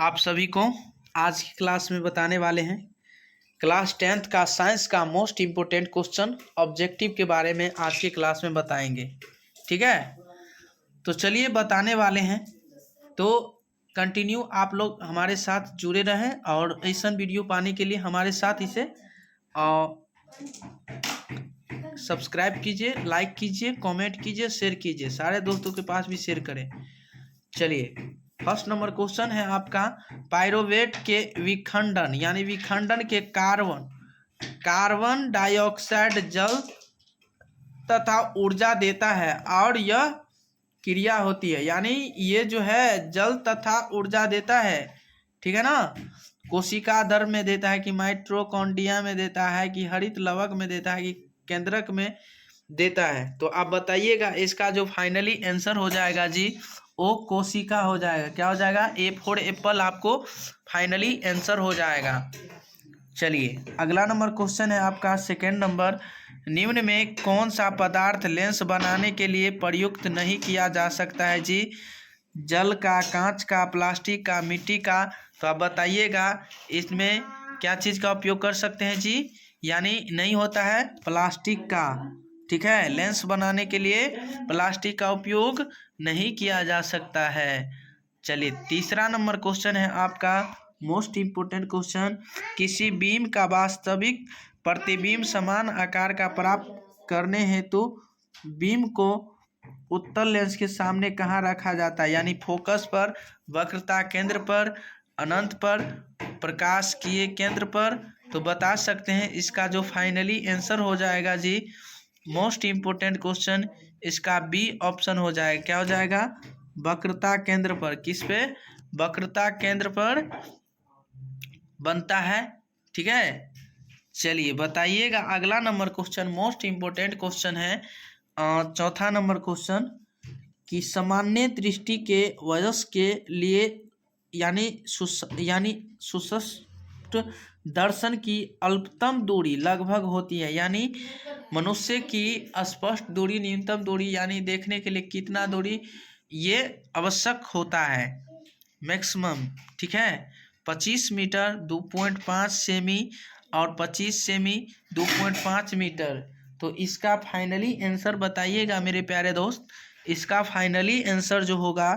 आप सभी को आज की क्लास में बताने वाले हैं क्लास 10th का साइंस का मोस्ट इम्पोर्टेंट क्वेश्चन ऑब्जेक्टिव के बारे में आज की क्लास में बताएंगे। ठीक है, तो चलिए बताने वाले हैं। तो कंटिन्यू आप लोग हमारे साथ जुड़े रहें और ऐसा वीडियो पाने के लिए हमारे साथ इसे सब्सक्राइब कीजिए, लाइक कीजिए, कमेंट कीजिए, शेयर कीजिए, सारे दोस्तों के पास भी शेयर करें। चलिए, फर्स्ट नंबर क्वेश्चन है आपका, पायरोवेट के विखंडन यानी विखंडन के कार्बन डाइऑक्साइड जल तथा ऊर्जा देता है और यह क्रिया होती है। यानी ये जो है जल तथा ऊर्जा देता है, ठीक है ना। कोशिका द्रव में देता है कि माइटोकॉन्ड्रिया में देता है कि हरित लवक में देता है कि केंद्रक में देता है। तो आप बताइएगा, इसका जो फाइनली आंसर हो जाएगा जी वो कोशिका हो जाएगा। क्या हो जाएगा? ए फॉर एप्पल आपको फाइनली आंसर हो जाएगा। चलिए, अगला नंबर क्वेश्चन है आपका सेकेंड नंबर, निम्न में कौन सा पदार्थ लेंस बनाने के लिए प्रयुक्त नहीं किया जा सकता है जी? जल का, कांच का, प्लास्टिक का, मिट्टी का। तो आप बताइएगा इसमें क्या चीज़ का उपयोग कर सकते हैं जी? यानी नहीं होता है प्लास्टिक का। ठीक है, लेंस बनाने के लिए प्लास्टिक का उपयोग नहीं किया जा सकता है। चलिए, तीसरा नंबर क्वेश्चन है आपका मोस्ट इम्पोर्टेंट क्वेश्चन, किसी बीम का वास्तविक प्रतिबिंब समान आकार का प्राप्त करने हेतु बीम को उत्तल लेंस के सामने कहाँ रखा जाता है? यानी फोकस पर, वक्रता केंद्र पर, अनंत पर, प्रकाश किए केंद्र पर। तो बता सकते हैं इसका जो फाइनली आंसर हो जाएगा जी, मोस्ट इम्पोर्टेंट क्वेश्चन, इसका बी ऑप्शन हो जाएगा। क्या हो जाएगा? वक्रता केंद्र पर। किस पे? वक्रता केंद्र पर बनता है। ठीक है, चलिए बताइएगा अगला number question, most important question है चौथा नंबर क्वेश्चन, कि सामान्य दृष्टि के वयस्क के लिए यानी सुस्पष्ट दर्शन की अल्पतम दूरी लगभग होती है। यानी मनुष्य की स्पष्ट दूरी, न्यूनतम दूरी यानी देखने के लिए कितना दूरी ये आवश्यक होता है, मैक्सिमम। ठीक है, 25 मीटर 2.5 सेमी और 25 सेमी 2.5 मीटर। तो इसका फाइनली आंसर बताइएगा मेरे प्यारे दोस्त। इसका फाइनली आंसर जो होगा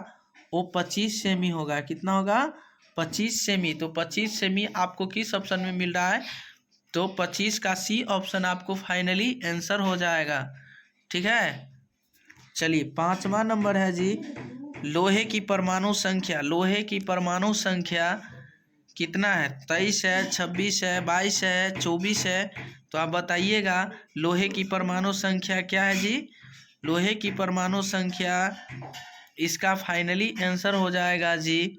वो 25 सेमी होगा। कितना होगा? 25 सेमी। तो 25 सेमी आपको किस ऑप्शन में मिल रहा है? तो 25 का सी ऑप्शन आपको फाइनली आंसर हो जाएगा। ठीक है, चलिए पांचवा नंबर है जी, लोहे की परमाणु संख्या। लोहे की परमाणु संख्या कितना है? 23 है, 26 है, 22 है, 24 है। तो आप बताइएगा लोहे की परमाणु संख्या क्या है जी? लोहे की परमाणु संख्या, इसका फाइनली आंसर हो जाएगा जी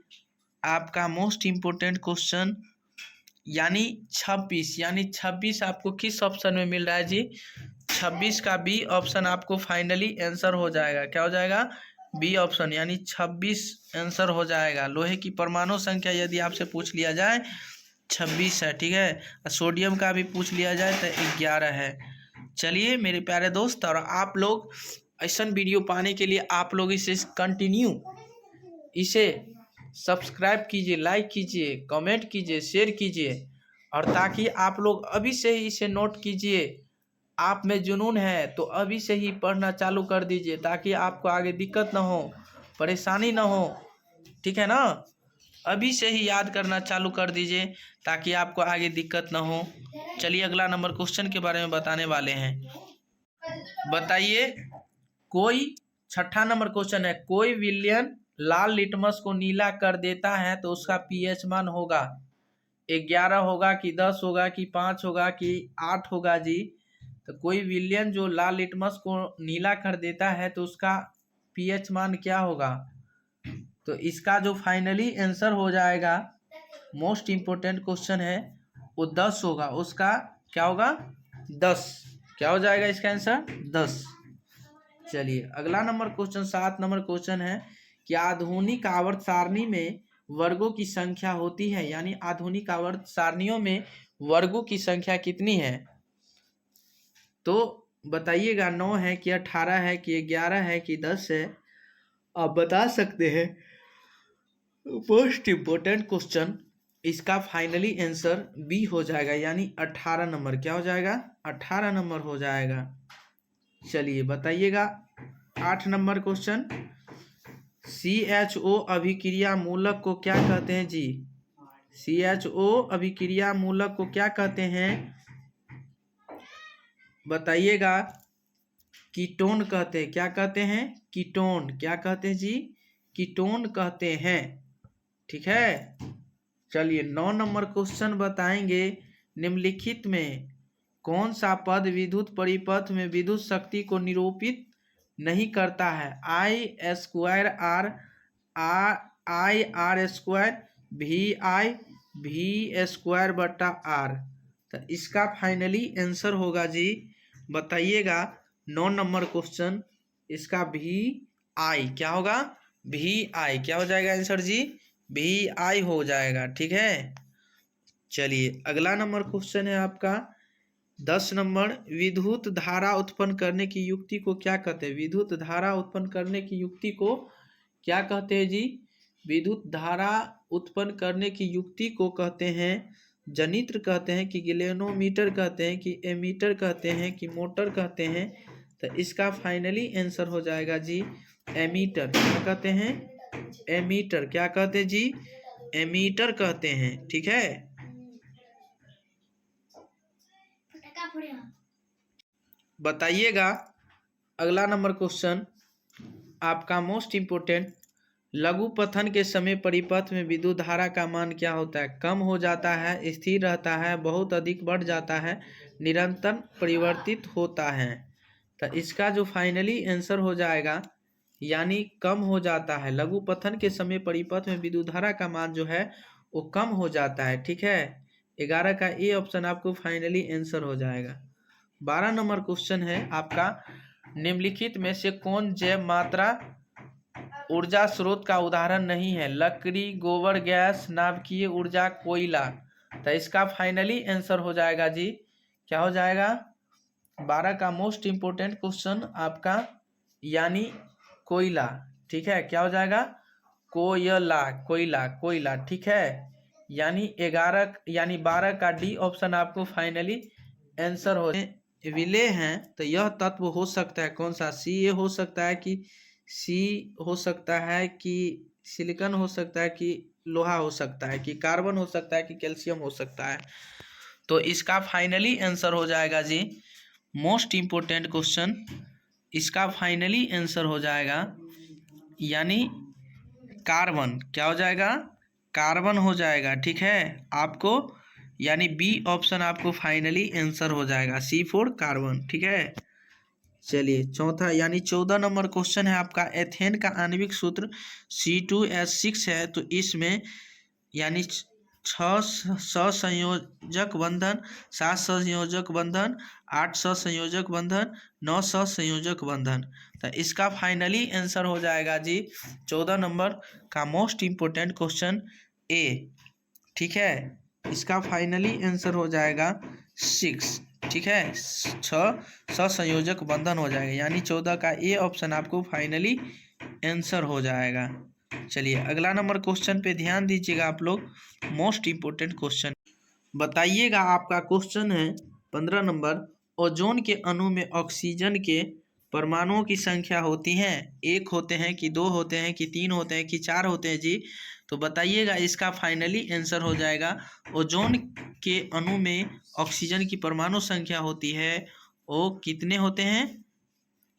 आपका मोस्ट इम्पोर्टेंट क्वेश्चन, यानी 26। यानी 26 आपको किस ऑप्शन में मिल रहा है जी? 26 का बी ऑप्शन आपको फाइनली आंसर हो जाएगा। क्या हो जाएगा? बी ऑप्शन, यानी 26 आंसर हो जाएगा। लोहे की परमाणु संख्या यदि आपसे पूछ लिया जाए 26 है। ठीक है, सोडियम का भी पूछ लिया जाए तो 11 है। चलिए मेरे प्यारे दोस्त, और आप लोग ऐसा वीडियो पाने के लिए आप लोग इसे कंटिन्यू इसे सब्सक्राइब कीजिए, लाइक कीजिए, कमेंट कीजिए, शेयर कीजिए, और ताकि आप लोग अभी से ही इसे नोट कीजिए। आप में जुनून है तो अभी से ही पढ़ना चालू कर दीजिए ताकि आपको आगे दिक्कत ना हो, परेशानी ना हो। ठीक है ना, अभी से ही याद करना चालू कर दीजिए ताकि आपको आगे दिक्कत ना हो। चलिए अगला नंबर क्वेश्चन के बारे में बताने वाले हैं। बताइए, कोई छठा नंबर क्वेश्चन है, कोई विलयन लाल लिटमस को नीला कर देता है तो उसका पीएच मान होगा 11 होगा कि 10 होगा कि 5 होगा कि 8 होगा जी? तो कोई विलयन जो लाल लिटमस को नीला कर देता है तो उसका पीएच मान क्या होगा? तो इसका जो फाइनली आंसर हो जाएगा, मोस्ट इम्पोर्टेंट क्वेश्चन है, वो 10 होगा। उसका क्या होगा? 10। क्या हो जाएगा इसका आंसर? 10। चलिए अगला नंबर क्वेश्चन 7 नंबर क्वेश्चन है कि आधुनिक आवर्त सारणी में वर्गों की संख्या होती है। यानी आधुनिक आवर्त सारणियों में वर्गों की संख्या कितनी है? तो बताइएगा 9 है कि 18 है कि 11 है कि 10 है? आप बता सकते हैं। मोस्ट इम्पोर्टेंट क्वेश्चन, इसका फाइनली आंसर बी हो जाएगा, यानी 18 नंबर। क्या हो जाएगा? 18 नंबर हो जाएगा। चलिए बताइएगा 8 नंबर क्वेश्चन, CHO अभिक्रिया मूलक को क्या कहते हैं जी? CHO अभिक्रिया मूलक को क्या कहते हैं? बताइएगा। कीटोन कहते हैं। क्या कहते हैं? कीटोन। क्या कहते हैं जी? कीटोन कहते हैं। ठीक है। चलिए 9 नंबर क्वेश्चन बताएंगे, निम्नलिखित में कौन सा पद विद्युत परिपथ में विद्युत शक्ति को निरूपित नहीं करता है? I square r I r square v square बटा आर। तो इसका फाइनली आंसर होगा जी, बताइएगा 9 नंबर क्वेश्चन, इसका VI क्या होगा? VI क्या हो जाएगा आंसर जी? VI हो जाएगा। ठीक है। चलिए अगला नंबर क्वेश्चन है आपका 10 नंबर, विद्युत धारा उत्पन्न करने की युक्ति को क्या कहते हैं? विद्युत धारा उत्पन्न करने की युक्ति को क्या कहते हैं जी? विद्युत धारा उत्पन्न करने की युक्ति को कहते हैं जनित्र कहते हैं कि गैल्वेनोमीटर कहते हैं कि एमीटर कहते हैं कि मोटर कहते हैं? तो इसका फाइनली आंसर हो जाएगा जी एमीटर। क्या कहते हैं? एमीटर। क्या कहते हैं जी? एमीटर कहते हैं। ठीक है। बताइएगा अगला नंबर क्वेश्चन आपका मोस्ट इम्पोर्टेंट, लघु पथन के समय परिपथ में विद्युत धारा का मान क्या होता है? कम हो जाता है, स्थिर रहता है, बहुत अधिक बढ़ जाता है, निरंतर परिवर्तित होता है? तो इसका जो फाइनली आंसर हो जाएगा, यानी कम हो जाता है। लघु पथन के समय परिपथ में विद्युत धारा का मान जो है वो कम हो जाता है। ठीक है। 11 का ए ऑप्शन आपको फाइनली आंसर हो जाएगा। 12 नंबर क्वेश्चन है आपका, निम्नलिखित में से कौन जैव मात्रा ऊर्जा स्रोत का उदाहरण नहीं है? लकड़ी, गोबर गैस, नाभिकीय ऊर्जा, कोयला। तो इसका फाइनली आंसर हो जाएगा जी, क्या हो जाएगा? 12 का मोस्ट इम्पोर्टेंट क्वेश्चन आपका, यानी कोयला। ठीक है। क्या हो जाएगा? कोयला, कोयला, कोयला। ठीक है। यानी 12 का डी ऑप्शन आपको फाइनली आंसर हो। विलेय हैं तो यह तत्व हो सकता है कौन सा? Ca हो सकता है कि सी हो सकता है कि सिलिकॉन हो सकता है कि लोहा हो सकता है कि कार्बन हो सकता है कि कैल्शियम हो सकता है? तो इसका फाइनली आंसर हो जाएगा जी, मोस्ट इम्पोर्टेंट क्वेश्चन, इसका फाइनली आंसर हो जाएगा यानी कार्बन। क्या हो जाएगा? कार्बन हो जाएगा। ठीक है। आपको यानी बी ऑप्शन आपको फाइनली आंसर हो जाएगा, C4 कार्बन। ठीक है। चलिए चौथा यानी 14 नंबर क्वेश्चन है आपका, एथेन का आणविक सूत्र C2H6 है। तो इसमें यानी 6 सहसंयोजक बंधन, 7 सहसंयोजक बंधन, 8 सहसंयोजक बंधन, 9 सहसंयोजक बंधन। तो इसका फाइनली आंसर हो जाएगा जी 14 नंबर का मोस्ट इम्पोर्टेंट क्वेश्चन ए। ठीक है। इसका फाइनली आंसर हो जाएगा 6। ठीक है। 6 सहसंयोजक बंधन हो जाएगा, यानी 14 का ए ऑप्शन आपको फाइनली आंसर हो जाएगा। चलिए अगला नंबर क्वेश्चन पे ध्यान दीजिएगा आप लोग, मोस्ट इम्पोर्टेंट क्वेश्चन बताइएगा। आपका क्वेश्चन है 15 नंबर, ओजोन के अणु में ऑक्सीजन के परमाणुओं की संख्या होती है? 1 होते हैं कि 2 होते हैं कि 3 होते हैं कि 4 होते हैं जी? तो बताइएगा। इसका फाइनली आंसर हो जाएगा, ओजोन के अणु में ऑक्सीजन की परमाणु संख्या होती है वो कितने होते हैं?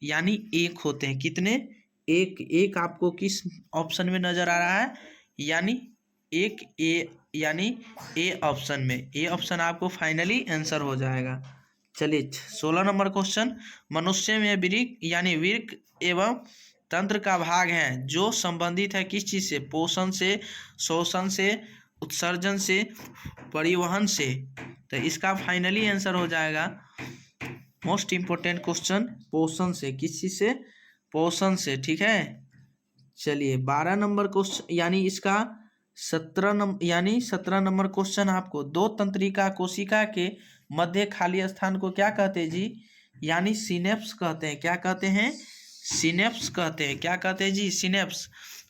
यानी 1 होते हैं। कितने? एक आपको किस ऑप्शन में नजर आ रहा है? यानी एक ए, यानी ए ऑप्शन में। ए ऑप्शन आपको फाइनली आंसर हो जाएगा। चलिए 16 नंबर क्वेश्चन, मनुष्य में वृक्क यानी वृक्क एवं तंत्र का भाग है जो संबंधित है किस चीज से? पोषण से, शोषण से, उत्सर्जन से, परिवहन से? तो इसका फाइनली आंसर हो जाएगा मोस्ट इम्पोर्टेंट क्वेश्चन, पोषण से। किस चीज से? पोषण से। ठीक है। चलिए 12 नंबर क्वेश्चन यानी इसका 17 नंबर क्वेश्चन आपको, दो तंत्रिका कोशिका के मध्य खाली स्थान को क्या कहते हैं जी? यानी सिनेप्स कहते हैं। क्या कहते हैं? सिनेप्स कहते हैं। क्या कहते हैं जी? सिनेप्स।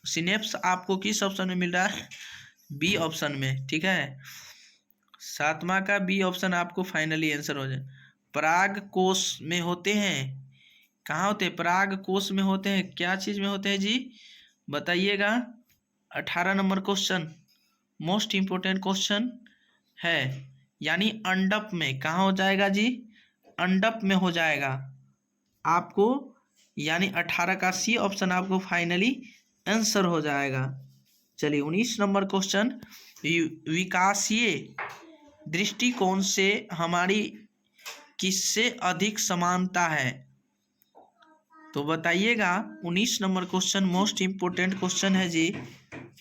सिनेप्स आपको किस ऑप्शन में मिल रहा है? बी ऑप्शन में, ठीक है। 7वां का बी ऑप्शन आपको फाइनली आंसर हो जाए। पराग कोश में होते हैं, कहाँ होते हैं? पराग कोश में होते हैं, क्या चीज में होते हैं जी, बताइएगा। 18 number question, most important question है, यानी अंडप में। कहाँ हो जाएगा जी? अंडप में हो जाएगा आपको, यानी 18 का सी ऑप्शन आपको फाइनली आंसर हो जाएगा। चलिए 19 नंबर क्वेश्चन, विकासीय दृष्टिकोण से हमारी किससे अधिक समानता है? तो बताइएगा। 19 number question most important question है जी,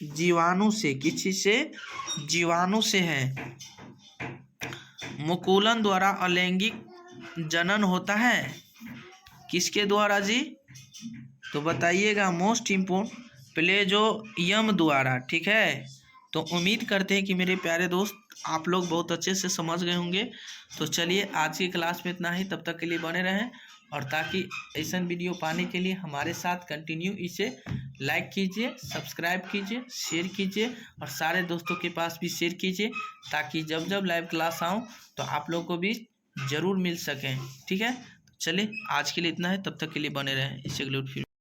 जीवाणु से। किस चीज से? जीवाणु से है। मुकुलन द्वारा अलैंगिक जनन होता है, किसके द्वारा जी? तो बताइएगा। मोस्ट इम्पोर्टेंट, प्लेजोयम द्वारा, ठीक है। तो उम्मीद करते हैं कि मेरे प्यारे दोस्त आप लोग बहुत अच्छे से समझ गए होंगे। तो चलिए आज की क्लास में इतना ही, तब तक के लिए बने रहें, और ताकि ऐसा वीडियो पाने के लिए हमारे साथ कंटिन्यू इसे लाइक कीजिए, सब्सक्राइब कीजिए, शेयर कीजिए, और सारे दोस्तों के पास भी शेयर कीजिए, ताकि जब जब लाइव क्लास आऊँ तो आप लोग को भी ज़रूर मिल सकें, ठीक है। चलिए आज के लिए इतना है, तब तक के लिए बने रहें। इससे